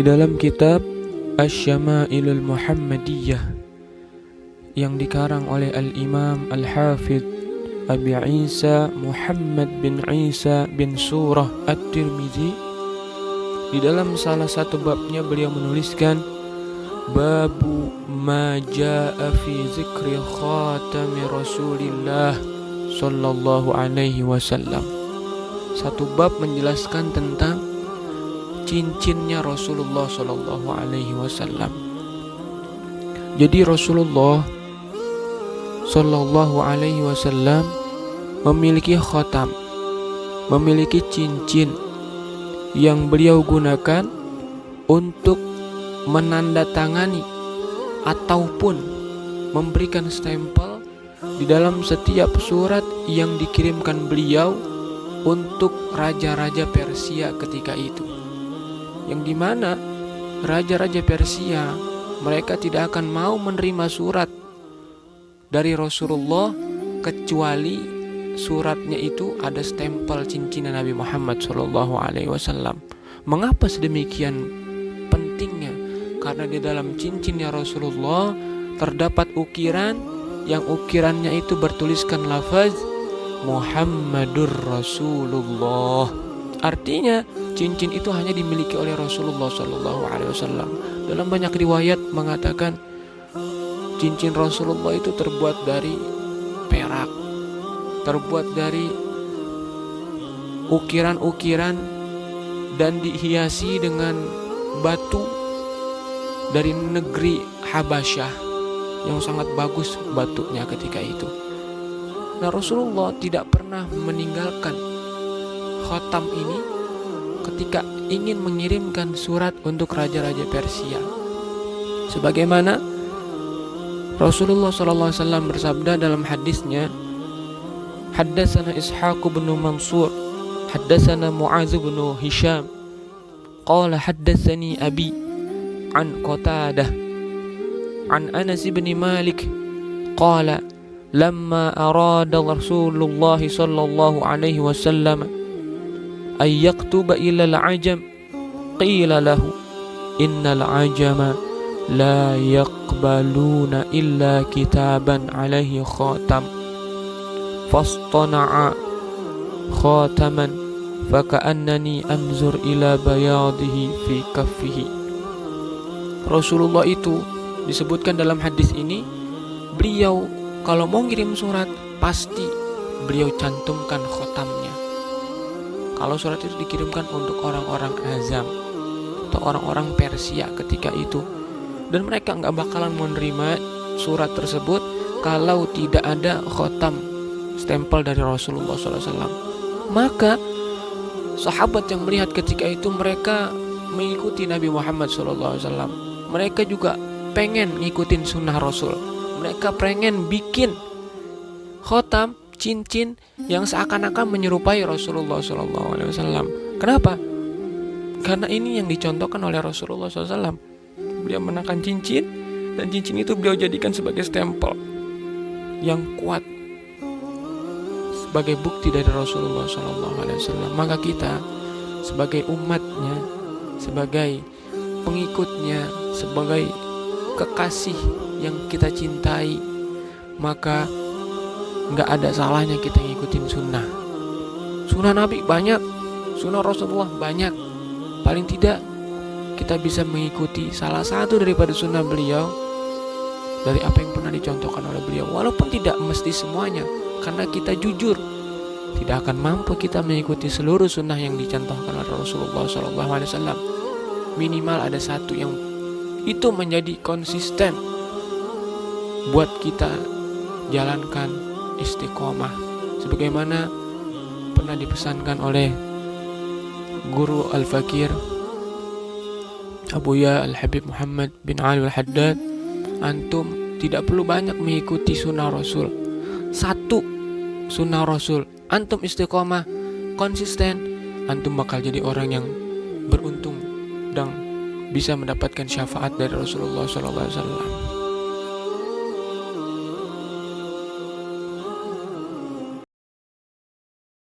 dalam kitab Asy-Syama'ilul Muhammadiyah yang dikarang oleh Al-Imam Al-Hafidh Abi Isa Muhammad bin Isa bin Surah At-Tirmidzi, di dalam salah satu babnya beliau menuliskan Babu ma jaa fi zikri khatami Rasulillah sallallahu alaihi wasallam. Satu bab menjelaskan tentang cincinnya Rasulullah sallallahu alaihi wasallam. Jadi Rasulullah sallallahu alaihi wasallam memiliki khatam, memiliki cincin yang beliau gunakan untuk menandatangani ataupun memberikan stempel di dalam setiap surat yang dikirimkan beliau untuk raja-raja Persia ketika itu, yang dimana raja-raja Persia mereka tidak akan mau menerima surat dari Rasulullah kecuali suratnya itu ada stempel cincin Nabi Muhammad SAW. Mengapa sedemikian pentingnya? Karena di dalam cincinnya Rasulullah terdapat ukiran yang ukirannya itu bertuliskan lafaz Muhammadur Rasulullah. Artinya cincin itu hanya dimiliki oleh Rasulullah SAW. Dalam banyak riwayat mengatakan cincin Rasulullah itu terbuat dari perak, terbuat dari ukiran-ukiran dan dihiasi dengan batu dari negeri Habasyah yang sangat bagus batunya ketika itu. Nah, Rasulullah tidak pernah meninggalkan khatam ini ketika ingin mengirimkan surat untuk raja-raja Persia. Sebagaimana Rasulullah SAW bersabda dalam hadisnya, Haddatsana Ishaq bin Mansur, Haddatsana Mu'adz bin Hisham, qala haddatsani abi an Qatadah an Anas bin Malik qala lamma arada Rasulullah sallallahu alaihi wasallam ay yaktuba ila al-ajam qila lahu innal ajama la yaqbaluna illa kitaban alaihi khatam fastana'a khataman faka'annani anzur ila bayadihi fi kaffihi. Rasulullah itu disebutkan dalam hadis ini, beliau kalau mau ngirim surat pasti beliau cantumkan khotamnya. Kalau surat itu dikirimkan untuk orang-orang Azam atau orang-orang Persia ketika itu, dan mereka nggak bakalan menerima surat tersebut kalau tidak ada khotam stempel dari Rasulullah SAW. Maka sahabat yang melihat ketika itu mereka mengikuti Nabi Muhammad SAW. Mereka juga pengen ngikutin sunnah Rasul. Mereka pengen bikin khotam cincin yang seakan-akan menyerupai Rasulullah SAW. Kenapa? Karena ini yang dicontohkan oleh Rasulullah SAW. Beliau menakan cincin, dan cincin itu beliau jadikan sebagai stempel yang kuat sebagai bukti dari Rasulullah SAW. Maka kita sebagai umatnya, sebagai pengikutnya, sebagai kekasih yang kita cintai, maka gak ada salahnya kita ngikutin sunnah. Sunnah Nabi banyak, sunnah Rasulullah banyak. Paling tidak kita bisa mengikuti salah satu daripada sunnah beliau dari apa yang pernah dicontohkan oleh beliau, walaupun tidak mesti semuanya. Karena kita jujur tidak akan mampu kita mengikuti seluruh sunnah yang dicontohkan oleh Rasulullah SAW. Minimal ada satu yang itu menjadi konsisten buat kita jalankan istiqomah, sebagaimana pernah dipesankan oleh guru Al-Fakir Abuya Al-Habib Muhammad bin Ali Al-Haddad, antum tidak perlu banyak mengikuti sunnah Rasul. Satu sunnah Rasul, antum istiqomah, konsisten, antum bakal jadi orang yang beruntung dan bisa mendapatkan syafaat dari Rasulullah SAW.